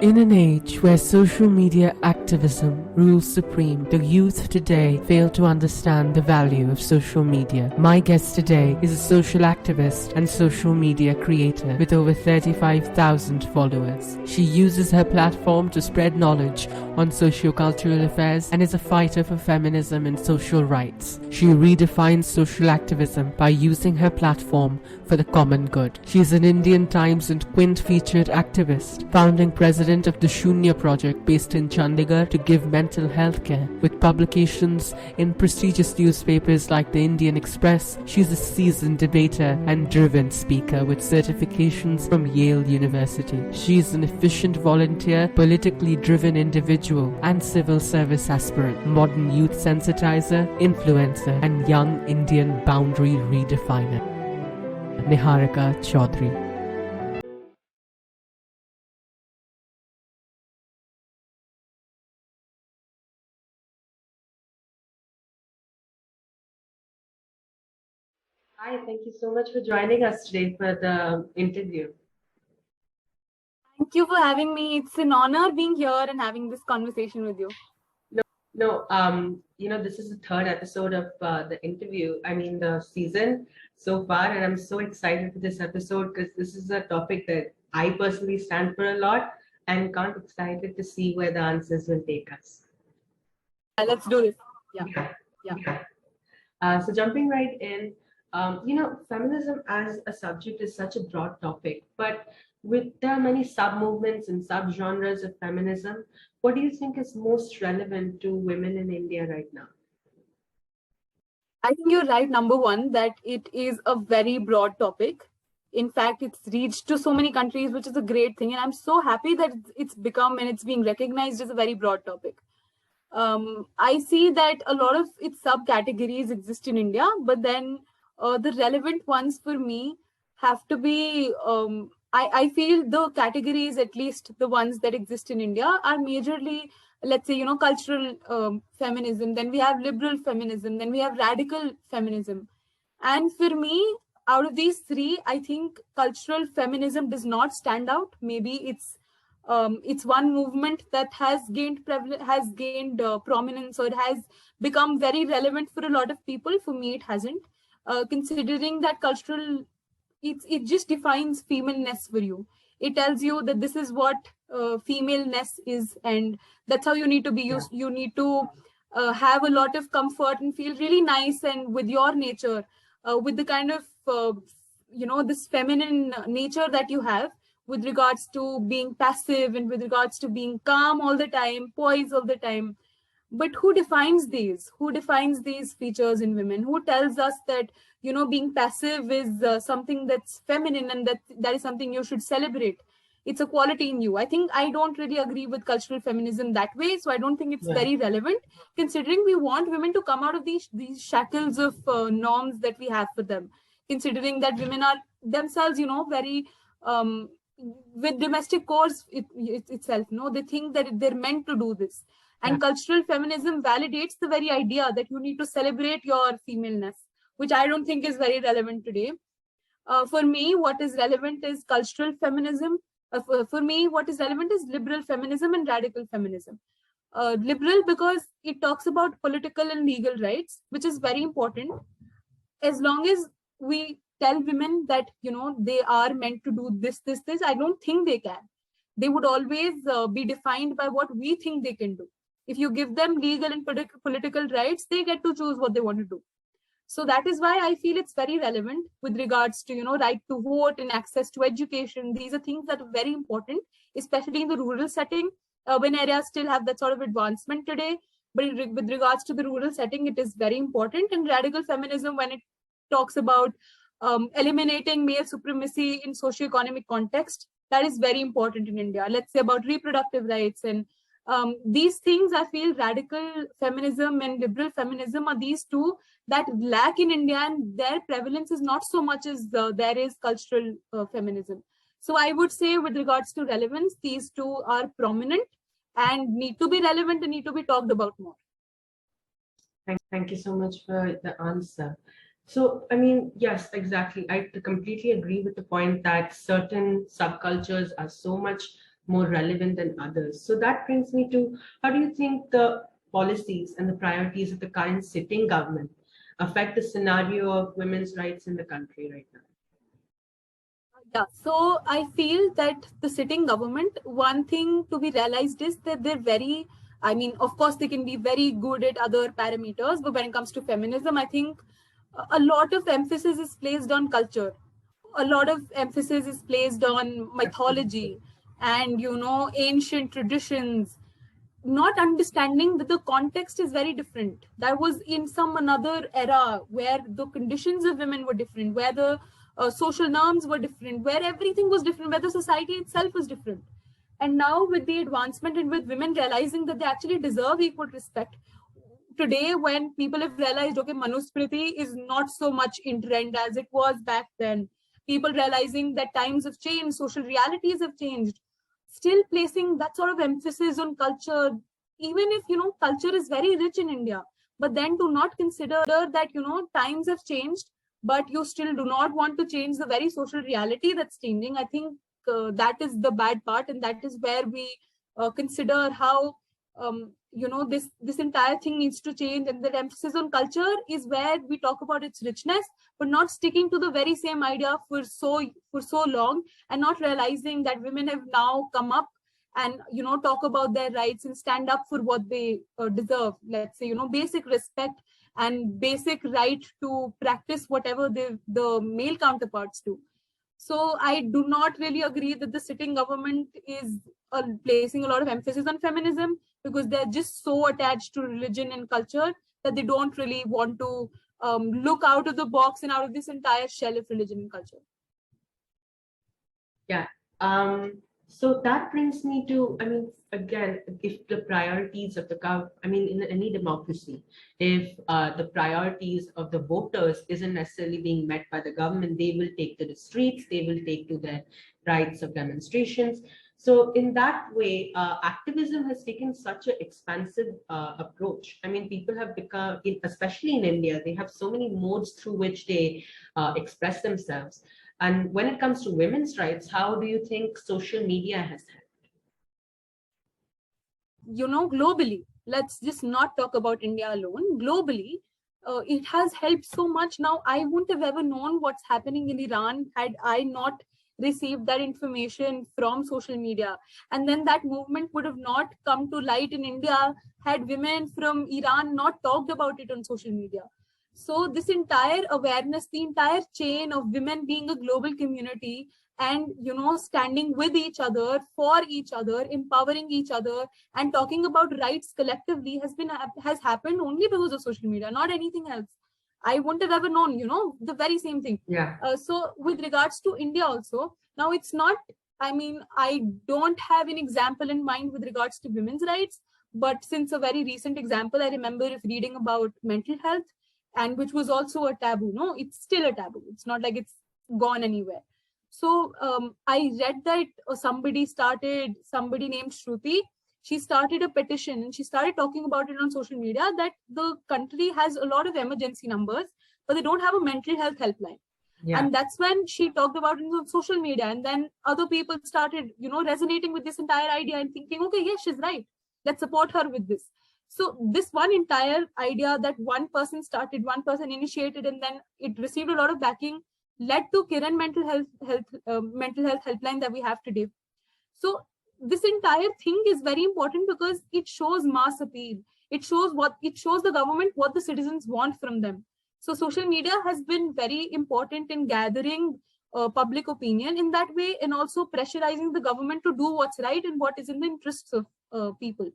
In an age where social media activism rules supreme, the youth today fail to understand the value of social media. My guest today is a social activist and social media creator with over 35,000 followers. She uses her platform to spread knowledge on socio-cultural affairs and is a fighter for feminism and social rights. She redefines social activism by using her platform for the common good. She is an Indian Times and Quint featured activist, founding president of the Shunya project based in Chandigarh to give mental health care. With publications in prestigious newspapers like the Indian Express, she is a seasoned debater and driven speaker with certifications from Yale University. She is an efficient volunteer, politically driven individual and civil service aspirant, modern youth sensitizer, influencer and young Indian boundary redefiner. Niharika Choudhary. Hi, thank you so much for joining us today for the interview. Thank you for having me. It's an honor being here and having this conversation with you. This is the third episode of the interview. The season so far, and I'm so excited for this episode because this is a topic that I personally stand for a lot and can't excited to see where the answers will take us. Let's do this. Yeah. So jumping right in, feminism as a subject is such a broad topic, but there are many sub-movements and sub-genres of feminism. What do you think is most relevant to women in India right now? I think you're right, number one, that it is a very broad topic. In fact, it's reached to so many countries, which is a great thing. And I'm so happy that it's become and it's being recognized as a very broad topic. I see that a lot of its subcategories exist in India, but then the relevant ones for me have to be, I feel the categories, at least the ones that exist in India, are majorly, let's say, cultural feminism, then we have liberal feminism, then we have radical feminism. And for me, out of these three, I think cultural feminism does not stand out. Maybe it's one movement that has gained prominence or has become very relevant for a lot of people. For me, it hasn't. Considering that cultural, it just defines femaleness for you. It tells you that this is what femaleness is, and that's how you need to be used. You need to have a lot of comfort and feel really nice and with your nature, with the kind of this feminine nature that you have, with regards to being passive and with regards to being calm all the time, poised all the time. But who defines these? Who defines these features in women? Who tells us that, being passive is something that's feminine and that is something you should celebrate? It's a quality in you. I don't really agree with cultural feminism that way. So I don't think it's very relevant, considering we want women to come out of these shackles of norms that we have for them. Considering that women are themselves, very with domestic course itself, they think that they're meant to do this. And cultural feminism validates the very idea that you need to celebrate your femaleness, which I don't think is very relevant today. For me, what is relevant is cultural feminism. For me, what is relevant is liberal feminism and radical feminism. Liberal because it talks about political and legal rights, which is very important. As long as we tell women that, they are meant to do this, I don't think they can. They would always be defined by what we think they can do. If you give them legal and political rights, they get to choose what they want to do. So that is why I feel it's very relevant with regards to, right to vote and access to education. These are things that are very important, especially in the rural setting. Urban areas still have that sort of advancement today. But with regards to the rural setting, it is very important. And radical feminism, when it talks about eliminating male supremacy in socio-economic context, that is very important in India. Let's say about reproductive rights and these things. I feel radical feminism and liberal feminism are these two that lack in India, and their prevalence is not so much as there is cultural feminism. So I would say with regards to relevance, these two are prominent and need to be relevant and need to be talked about more. Thank you so much for the answer. So, yes, exactly. I completely agree with the point that certain subcultures are so much more relevant than others. So that brings me to, how do you think the policies and the priorities of the current sitting government affect the scenario of women's rights in the country right now? Yeah, so I feel that the sitting government, one thing to be realized is that they're very, I mean, of course, they can be very good at other parameters, but when it comes to feminism, I think a lot of emphasis is placed on culture. A lot of emphasis is placed on mythology and, ancient traditions, not understanding that the context is very different. That was in some another era where the conditions of women were different, where the social norms were different, where everything was different, where the society itself was different. And now with the advancement and with women realizing that they actually deserve equal respect, today when people have realized, okay, manusmriti is not so much in trend as it was back then, people realizing that times have changed, social realities have changed, still placing that sort of emphasis on culture, even if culture is very rich in India, but then to not consider that times have changed, but you still do not want to change the very social reality that's changing. I think that is the bad part, and that is where we consider how this entire thing needs to change, and the emphasis on culture is where we talk about its richness, but not sticking to the very same idea for so long, and not realizing that women have now come up and talk about their rights and stand up for what they deserve. Let's say basic respect and basic right to practice whatever the male counterparts do. So I do not really agree that the sitting government is placing a lot of emphasis on feminism, because they're just so attached to religion and culture that they don't really want to look out of the box and out of this entire shell of religion and culture. Yeah. So that brings me to, I mean, again, if the priorities of the I mean, in any democracy, if the priorities of the voters isn't necessarily being met by the government, they will take to the streets, they will take to their rights of demonstrations. So in that way, activism has taken such an expansive approach. I mean, people have become, especially in India, they have so many modes through which they express themselves. And when it comes to women's rights, how do you think social media has helped? Globally, let's just not talk about India alone. Globally, it has helped so much. Now, I wouldn't have ever known what's happening in Iran had I not received that information from social media. And then that movement would have not come to light in India had women from Iran not talked about it on social media. So this entire awareness, the entire chain of women being a global community and standing with each other, for each other, empowering each other, and talking about rights collectively has happened only because of social media, not anything else. I wouldn't have ever known, the very same thing. Yeah. So with regards to India also, now it's not, I mean, I don't have an example in mind with regards to women's rights, but since a very recent example, I remember reading about mental health, and which was also a taboo. No, it's still a taboo. It's not like it's gone anywhere. So I read that somebody named Shruti, she started a petition and she started talking about it on social media that the country has a lot of emergency numbers, but they don't have a mental health helpline. Yeah. And that's when she talked about it on social media. And then other people started, resonating with this entire idea and thinking, okay, yes, she's right. Let's support her with this. So this one entire idea that one person started, one person initiated, and then it received a lot of backing, led to Kiran mental health helpline that we have today. So this entire thing is very important because it shows mass appeal. It shows the government what the citizens want from them. So social media has been very important in gathering public opinion in that way, and also pressurizing the government to do what's right and what is in the interests of people.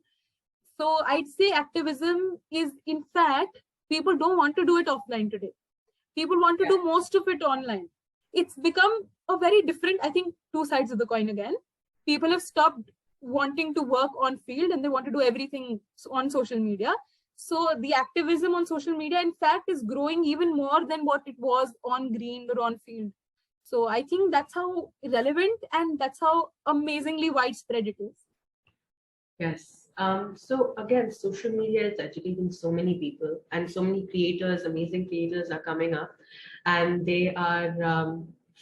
So I'd say activism is, in fact, people don't want to do it offline today. People want to do most of it online. It's become a very different, I think, two sides of the coin again. People have stopped wanting to work on field and they want to do everything on social media. So the activism on social media, in fact, is growing even more than what it was on green or on field. So I think that's how relevant and that's how amazingly widespread it is. Yes. So again, social media is educating so many people, and so many creators, amazing creators are coming up, and they are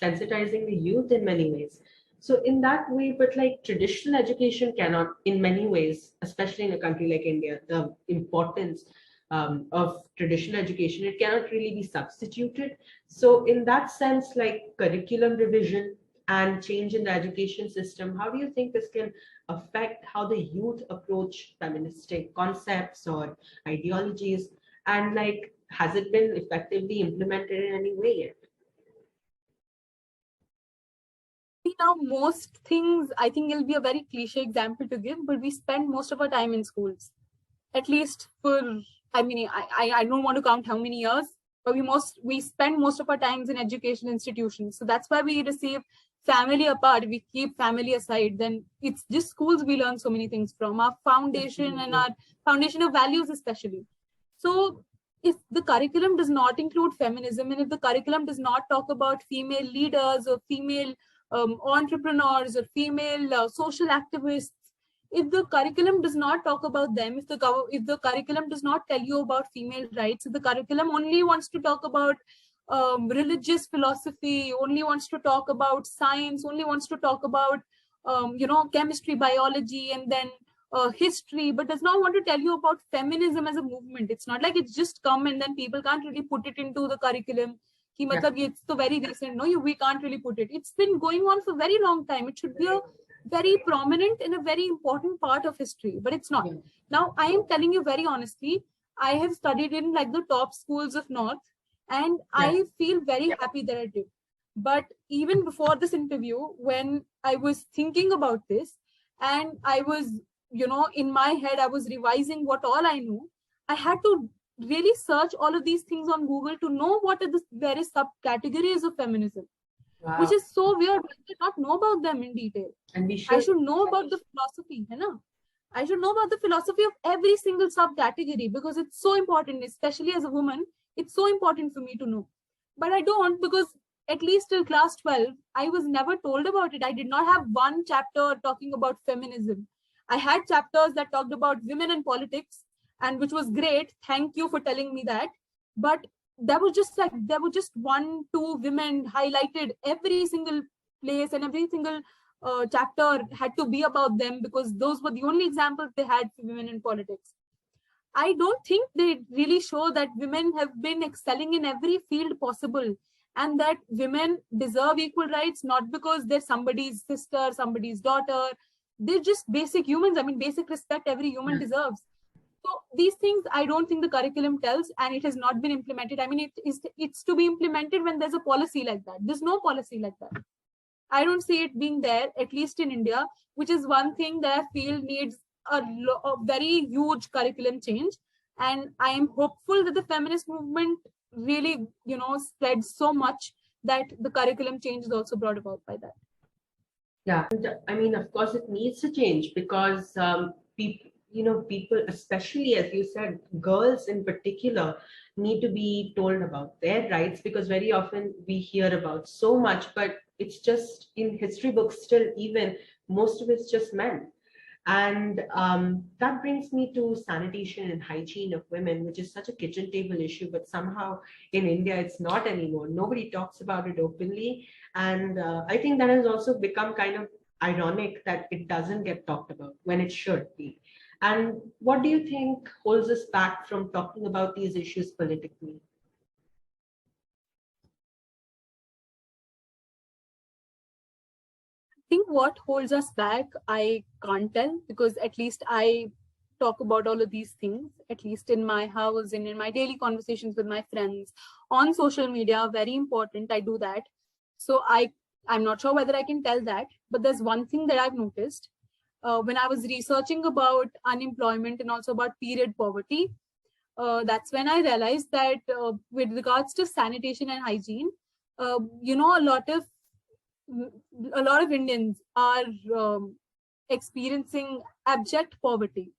sensitizing the youth in many ways. So in that way, but like traditional education cannot, in many ways, especially in a country like India, the importance of traditional education, it cannot really be substituted. So in that sense, like curriculum revision and change in the education system, how do you think this can affect how the youth approach feministic concepts or ideologies? And like, has it been effectively implemented in any way yet? Now, most things, I think it'll be a very cliche example to give, but we spend most of our time in schools. At least for, I mean, I don't want to count how many years, but we spend most of our times in education institutions. So that's why we receive family apart. We keep family aside. Then it's just schools we learn so many things from, our foundation and our foundation of values especially. So if the curriculum does not include feminism, and if the curriculum does not talk about female leaders or female entrepreneurs or female social activists, if the curriculum does not talk about them, if the curriculum does not tell you about female rights, if the curriculum only wants to talk about religious philosophy, only wants to talk about science, only wants to talk about chemistry, biology, and then history, but does not want to tell you about feminism as a movement, it's not like it's just come and then people can't really put it into the curriculum. It's the very recent. No, we can't really put it. It's been going on for a very long time. It should be a very prominent and a very important part of history, but it's not. Now, I am telling you very honestly, I have studied in like the top schools of North, and I feel very happy that I did. But even before this interview, when I was thinking about this, and I was, in my head, I was revising what all I knew, I had to really search all of these things on Google to know what are the various subcategories of feminism. Wow. Which is so weird. I did not know about them in detail. And I should know about the philosophy, I should know about the philosophy of every single subcategory because it's so important, especially as a woman. It's so important for me to know. But I don't, because at least till class 12, I was never told about it. I did not have one chapter talking about feminism. I had chapters that talked about women and politics, and which was great. Thank you for telling me that. But there were just 1-2 women highlighted every single place, and every single chapter had to be about them because those were the only examples they had for women in politics. I don't think they really show that women have been excelling in every field possible, and that women deserve equal rights, not because they're somebody's sister, somebody's daughter. They're just basic humans. I mean, basic respect every human deserves. So these things, I don't think the curriculum tells, and it has not been implemented. I mean, it's to be implemented when there's a policy like that. There's no policy like that. I don't see it being there, at least in India, which is one thing that I feel needs a very huge curriculum change. And I am hopeful that the feminist movement really, spreads so much that the curriculum change is also brought about by that. Yeah, and, I mean, of course, it needs to change because people, especially as you said, girls in particular, need to be told about their rights because very often we hear about so much, but it's just in history books still, even most of it's just men. And that brings me to sanitation and hygiene of women, which is such a kitchen table issue, but somehow in India it's not anymore. Nobody talks about it openly. And I think that has also become kind of ironic that it doesn't get talked about when it should be. And what do you think holds us back from talking about these issues politically? I think what holds us back, I can't tell, because at least I talk about all of these things, at least in my house and in my daily conversations with my friends on social media. Very important, I do that. So I'm not sure whether I can tell that, but there's one thing that I've noticed when I was researching about unemployment and also about period poverty. That's when I realized that with regards to sanitation and hygiene, a lot of Indians are experiencing abject poverty,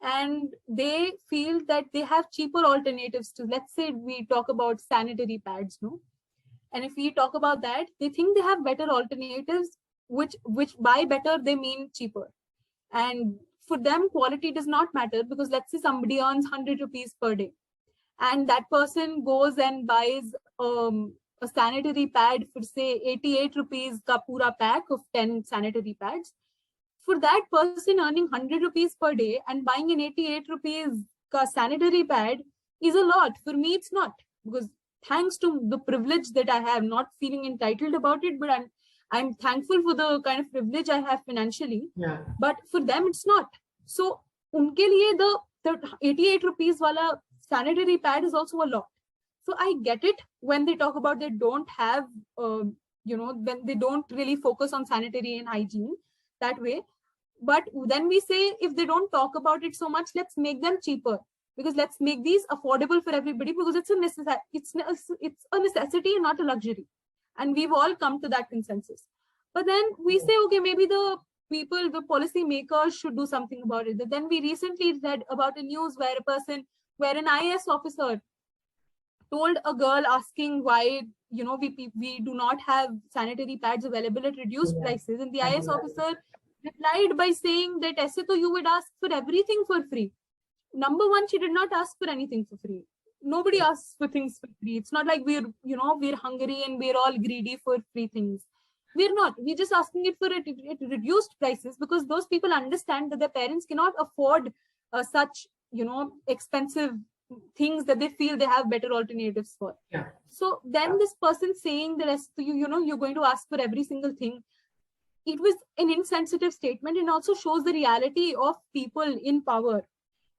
and they feel that they have cheaper alternatives to, let's say we talk about sanitary pads, no? And if we talk about that, they think they have better alternatives, which by better they mean cheaper. And for them, quality does not matter because let's say somebody earns 100 rupees per day, and that person goes and buys a a sanitary pad for say 88 rupees ka pura pack of 10 sanitary pads, for that person earning 100 rupees per day and buying an 88 rupees ka sanitary pad is a lot. For me, it's not, because thanks to the privilege that I have, not feeling entitled about it, but I'm thankful for the kind of privilege I have financially. Yeah. But for them, it's not. So, unke liye the 88 rupees wala sanitary pad is also a lot. So I get it when they talk about they don't have, when they don't really focus on sanitary and hygiene that way. But then we say, if they don't talk about it so much, let's make them cheaper, because let's make these affordable for everybody, because it's a necessity, not a luxury. And we've all come to that consensus. But then we say, okay, maybe the people, the policy makers should do something about it. But then we recently read about a news where an IAS officer told a girl asking why we do not have sanitary pads available at reduced prices, and the IAS officer replied by saying that aise to you would ask for everything for free. Number one, she did not ask for anything for free. Nobody asks for things for free. It's not like we're hungry and we're all greedy for free things. We're not. We're just asking it for at reduced prices, because those people understand that their parents cannot afford such expensive things that they feel they have better alternatives for. Yeah. So then this person saying that you're going to ask for every single thing, it was an insensitive statement, and also shows the reality of people in power,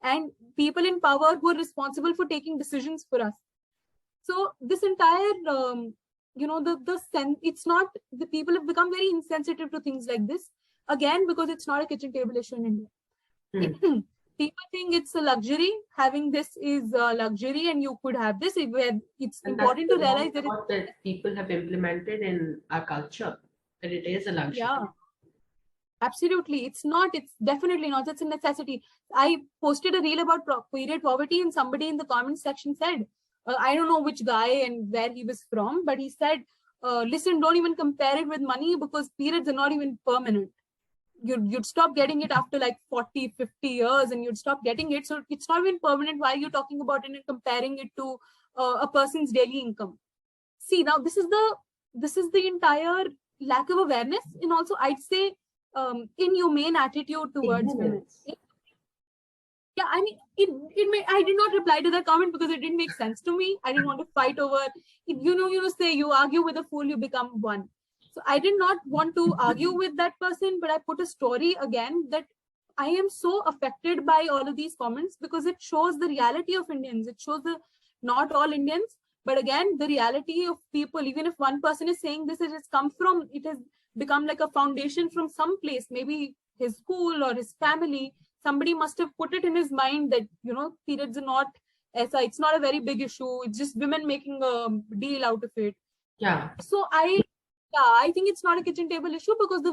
and people in power who are responsible for taking decisions for us. So this entire it's not, the people have become very insensitive to things like this, again, because it's not a kitchen table issue in India. People think it's a luxury. Having this is a luxury, and you could have this. It's important to realize that people have implemented in our culture, that it is a luxury. Yeah, absolutely. It's not. It's definitely not. It's a necessity. I posted a reel about period poverty, and somebody in the comment section said, I don't know which guy and where he was from, but he said, listen, don't even compare it with money, because periods are not even permanent. You'd stop getting it after like 40, 50 years, and you'd stop getting it. So it's not even permanent. Why are you talking about it and comparing it to a person's daily income? See, now this is the entire lack of awareness, and also I'd say inhumane attitude towards women. Yeah, I mean, I did not reply to that comment because it didn't make sense to me. I didn't want to fight over it. Say you argue with a fool, you become one. So I did not want to argue with that person, but I put a story again that I am so affected by all of these comments, because it shows the reality of Indians. It shows not all Indians, but again, the reality of people. Even if one person is saying this, it has become like a foundation from some place, maybe his school or his family. Somebody must have put it in his mind that, periods are not, it's not a very big issue. It's just women making a deal out of it. Yeah. So I think it's not a kitchen table issue, because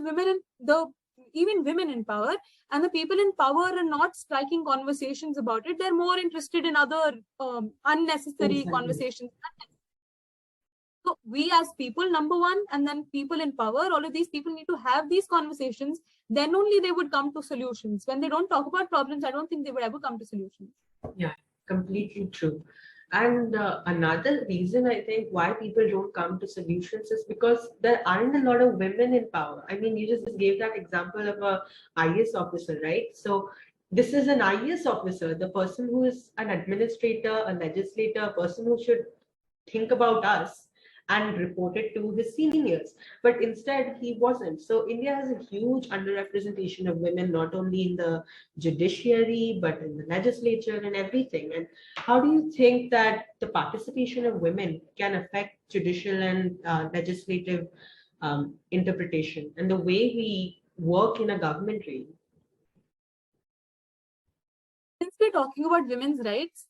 even women in power and the people in power are not striking conversations about it. They're more interested in other unnecessary conversations. So we as people, number one, and then people in power, all of these people need to have these conversations. Then only they would come to solutions. When they don't talk about problems, I don't think they would ever come to solutions. Yeah, completely true. And another reason I think why people don't come to solutions is because there aren't a lot of women in power. I mean, you just gave that example of a IAS officer, right? So this is an IAS officer, the person who is an administrator, a legislator, a person who should think about us and report it to his seniors. But instead, he wasn't. So India has a huge underrepresentation of women, not only in the judiciary, but in the legislature and everything. And how do you think that the participation of women can affect judicial and legislative interpretation and the way we work in a government really? Since we're talking about women's rights,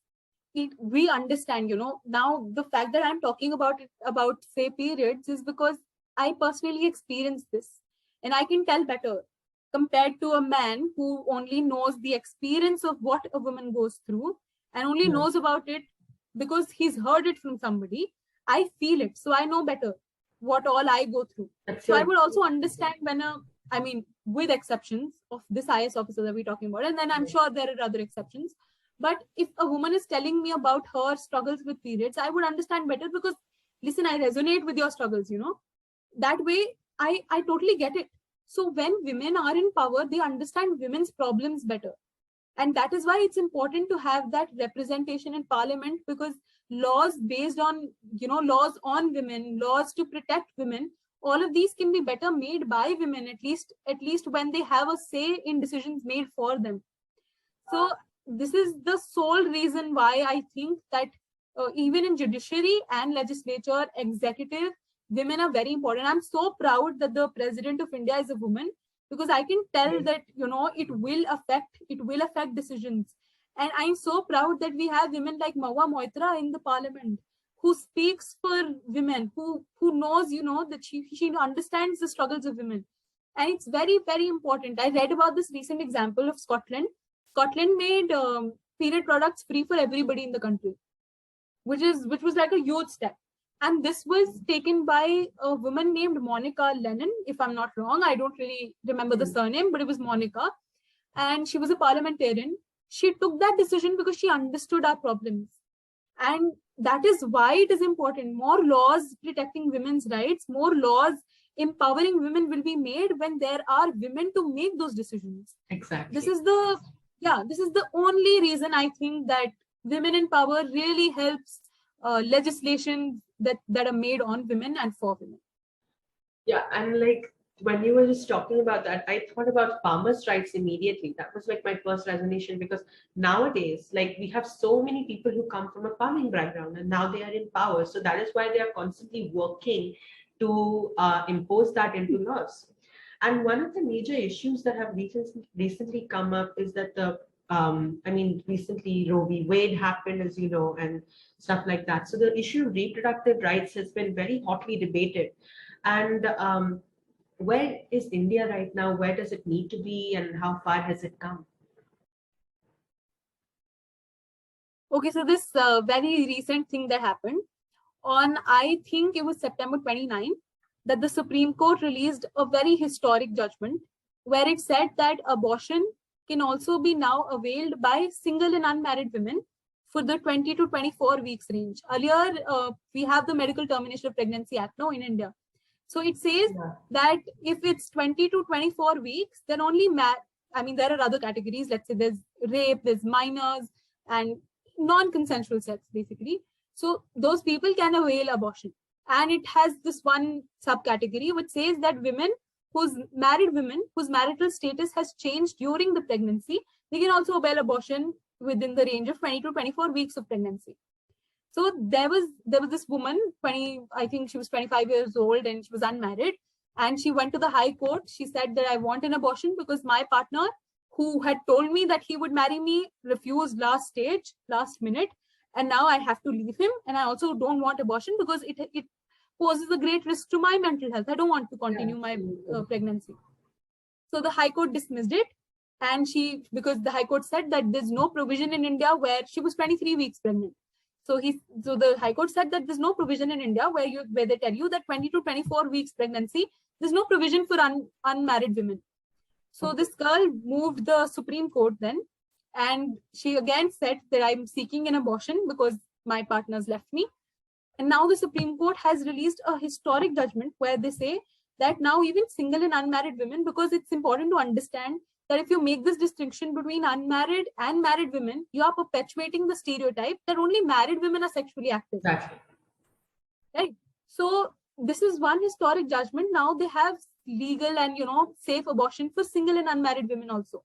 we understand, now the fact that I'm talking about say periods is because I personally experienced this, and I can tell better compared to a man who only knows the experience of what a woman goes through and only knows about it because he's heard it from somebody. I feel it, so I know better what all I go through. So I would also understand when with exceptions of this IAS officer that we're talking about, and then I'm sure there are other exceptions. But if a woman is telling me about her struggles with periods, I would understand better, because listen, I resonate with your struggles, that way I totally get it. So when women are in power, they understand women's problems better. And that is why it's important to have that representation in parliament, because laws based on, laws on women, laws to protect women, all of these can be better made by women, at least when they have a say in decisions made for them. So this is the sole reason why I think that even in judiciary and legislature, executive, women are very important. I'm so proud that the president of India is a woman, because I can tell that, it will affect decisions. And I'm so proud that we have women like Mawa Moitra in the parliament, who speaks for women, who knows, that she understands the struggles of women. And it's very, very important. I read about this recent example of Scotland. Scotland made period products free for everybody in the country, which was like a huge step. And this was taken by a woman named Monica Lennon, if I'm not wrong. I don't really remember the surname, but it was Monica. And she was a parliamentarian. She took that decision because she understood our problems. And that is why it is important. More laws protecting women's rights, more laws empowering women will be made when there are women to make those decisions. Exactly. This is the only reason I think that women in power really helps legislation that are made on women and for women. Yeah, and like when you were just talking about that, I thought about farmers' rights immediately. That was like my first resonation, because nowadays, like, we have so many people who come from a farming background and now they are in power. So that is why they are constantly working to impose that into laws. And one of the major issues that have recently come up is that recently Roe v. Wade happened, as you know, and stuff like that. So the issue of reproductive rights has been very hotly debated. And where is India right now? Where does it need to be, and how far has it come? Okay, so this very recent thing that happened on, I think it was September 29th, that the Supreme Court released a very historic judgment where it said that abortion can also be now availed by single and unmarried women for the 20 to 24 weeks range. Earlier, we have the Medical Termination of Pregnancy Act now in India. So it says that if it's 20 to 24 weeks, then only there are other categories. Let's say there's rape, there's minors, and non-consensual sex, basically. So those people can avail abortion. And it has this one subcategory which says that married women whose marital status has changed during the pregnancy, they can also avail abortion within the range of 20 to 24 weeks of pregnancy. So there was this woman, I think she was 25 years old, and she was unmarried. And she went to the High Court. She said that I want an abortion because my partner, who had told me that he would marry me, refused last minute. And now I have to leave him. And I also don't want abortion because it poses a great risk to my mental health. I don't want to continue my pregnancy. So the High Court dismissed it. And because the High Court said that there's no provision in India where she was 23 weeks pregnant. So the High Court said that there's no provision in India where they tell you that 20 to 24 weeks pregnancy, there's no provision for unmarried women. So this girl moved the Supreme Court then, and she again said that I'm seeking an abortion because my partner's left me. And now the Supreme Court has released a historic judgment where they say that now even single and unmarried women, because it's important to understand that if you make this distinction between unmarried and married women, you are perpetuating the stereotype that only married women are sexually active. Exactly. Right. So this is one historic judgment. Now they have legal and safe abortion for single and unmarried women also.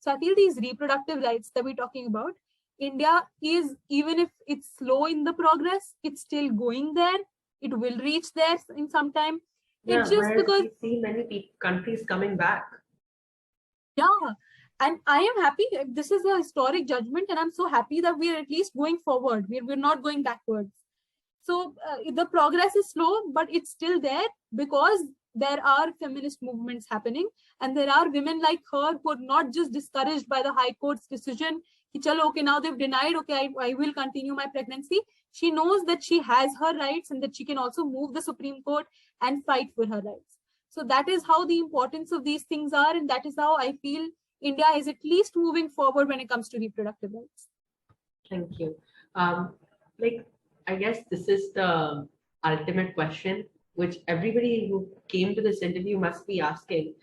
So I feel these reproductive rights that we're talking about, India is, even if it's slow in the progress, it's still going there. It will reach there in some time. Yeah, it's just because we see many countries coming back. Yeah, and I am happy. This is a historic judgment, and I'm so happy that we are at least going forward. We're not going backwards. So the progress is slow, but it's still there because there are feminist movements happening, and there are women like her who are not just discouraged by the High Court's decision. Okay, now they've denied. Okay, I will continue my pregnancy. She knows that she has her rights and that she can also move the Supreme Court and fight for her rights. So that is how the importance of these things are, and that is how I feel India is at least moving forward when it comes to reproductive rights. Thank you. I guess this is the ultimate question, which everybody who came to this interview must be asking,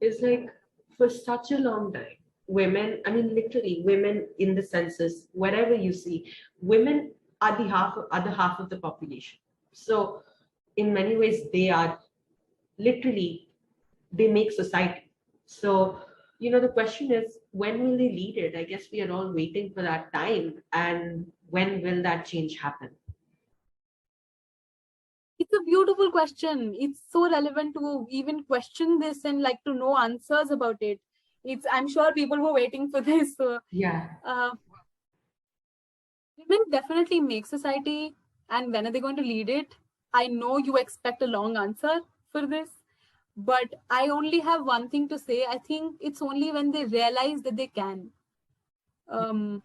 is like, for such a long time, women, I mean, literally, women in the census, wherever you see, women are the other half of the population. So, in many ways, they are literally, they make society. So, the question is, when will they lead it? I guess we are all waiting for that time. And when will that change happen? It's a beautiful question. It's so relevant to even question this and like to know answers about it. I'm sure people were waiting for this. So, Yeah. Women definitely make society, and when are they going to lead it? I know you expect a long answer for this, but I only have one thing to say. I think it's only when they realize that they can. Um,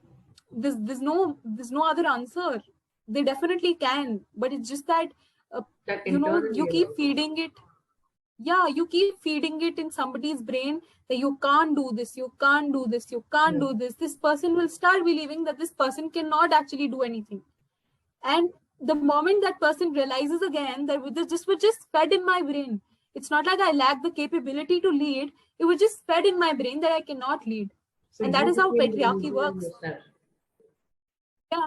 there's no other answer. They definitely can, but it's just that That you keep internally. feeding it. Yeah, you keep feeding it in somebody's brain that you can't do this, you can't do this, you can't do this. This person will start believing that this person cannot actually do anything. And the moment that person realizes again that this was just fed in my brain, it's not like I lack the capability to lead, it was just fed in my brain that I cannot lead. So And that you is how became the patriarchy engineer works. yourself. Yeah.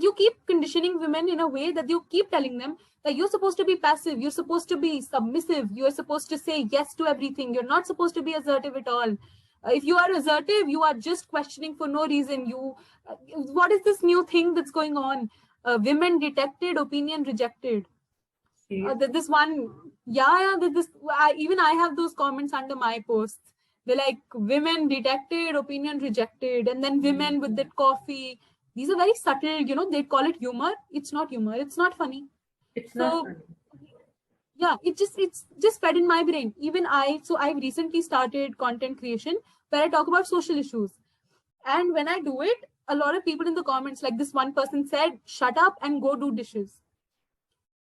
You keep conditioning women in a way that you keep telling them that you're supposed to be passive, you're supposed to be submissive, you're supposed to say yes to everything, you're not supposed to be assertive at all. If you are assertive, you are just questioning for no reason. What is this new thing that's going on? Women detected, opinion rejected. This one, yeah, even I have those comments under my posts. They're like, women detected, opinion rejected, and then women with that coffee. These are very subtle, they call it humor. It's not humor, it's not funny. It's not So funny. yeah, it's just fed in my brain. Even I've recently started content creation where I talk about social issues. And when I do it, a lot of people in the comments, like this one person said, shut up and go do dishes.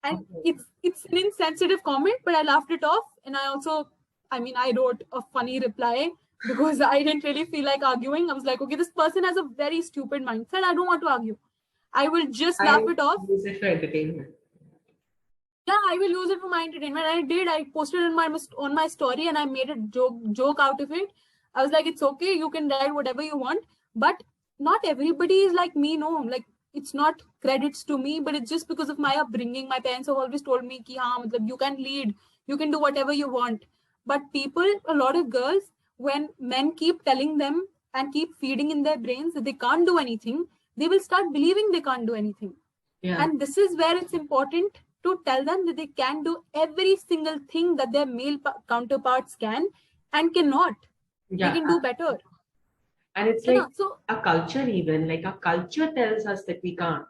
And Okay. it's an insensitive comment, but I laughed it off. And I wrote a funny reply because I didn't really feel like arguing. I was like, okay, this person has a very stupid mindset. I don't want to argue. I will just laugh I it off. use it for entertainment. Yeah, I will use it for my entertainment. And I did. I posted it on my story and I made a joke out of it. I was like, it's okay, you can write whatever you want, but not everybody is like me. No, like it's not credits to me, but it's just because of my upbringing. My parents have always told me ki, haan, matlab, you can lead, you can do whatever you want. But people, a lot of girls, when men keep telling them and keep feeding in their brains that they can't do anything, they will start believing they can't do anything. Yeah. And this is where it's important to tell them that they can do every single thing that their male counterparts can and cannot. They Yeah. can do better. And it's You like know, so a culture, even like a culture tells us that we can't.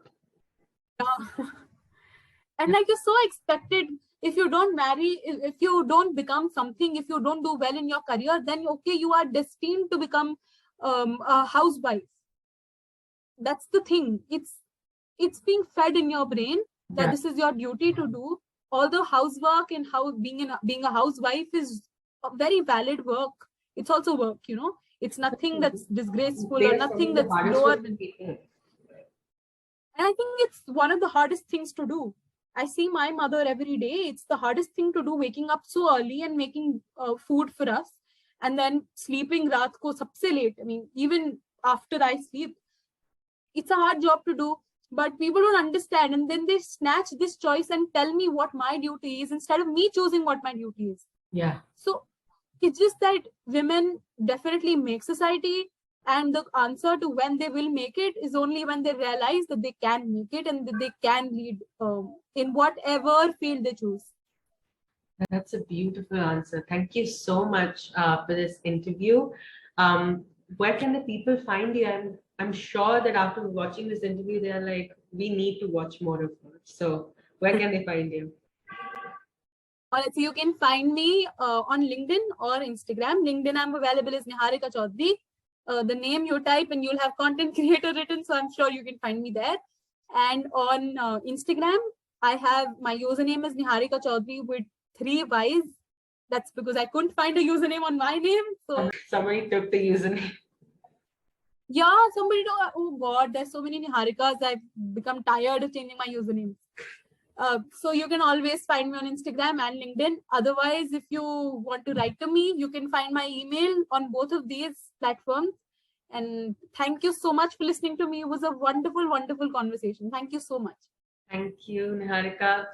and like you're so expected. If you don't marry, if you don't become something, if you don't do well in your career, then okay, you are destined to become a housewife. That's the thing. It's being fed in your brain that Yeah. this is your duty to do. Although housework and how being a housewife is a very valid work, it's also work. It's nothing that's disgraceful They or are some nothing of the that's hardest lower working than. people. And I think it's one of the hardest things to do. I see my mother every day. It's the hardest thing to do, waking up so early and making food for us, and then sleeping raat ko sabse late. I mean, even after I sleep, it's a hard job to do. But people don't understand, and then they snatch this choice and tell me what my duty is instead of me choosing what my duty is. Yeah. So it's just that women definitely make society, and the answer to when they will make it is only when they realize that they can make it and that they can lead in whatever field they choose. That's a beautiful answer. Thank you so much for this interview. Where can the people find you? I'm sure that after watching this interview, they're like, we need to watch more of her. So where can they find you? Alright, so you can find me on LinkedIn or Instagram. LinkedIn, I'm available as Niharika Choudhary. The name you type and you'll have content creator written, so I'm sure you can find me there. And on Instagram, I have my username is Niharika Choudhary with 3 Y's. That's because I couldn't find a username on my name. So Somebody took the username. yeah, somebody know. Oh God, there's so many Niharikas. I've become tired of changing my username. So you can always find me on Instagram and LinkedIn. Otherwise, if you want to write to me, you can find my email on both of these platforms. And thank you so much for listening to me. It was a wonderful, wonderful conversation. Thank you so much. Thank you, Niharika.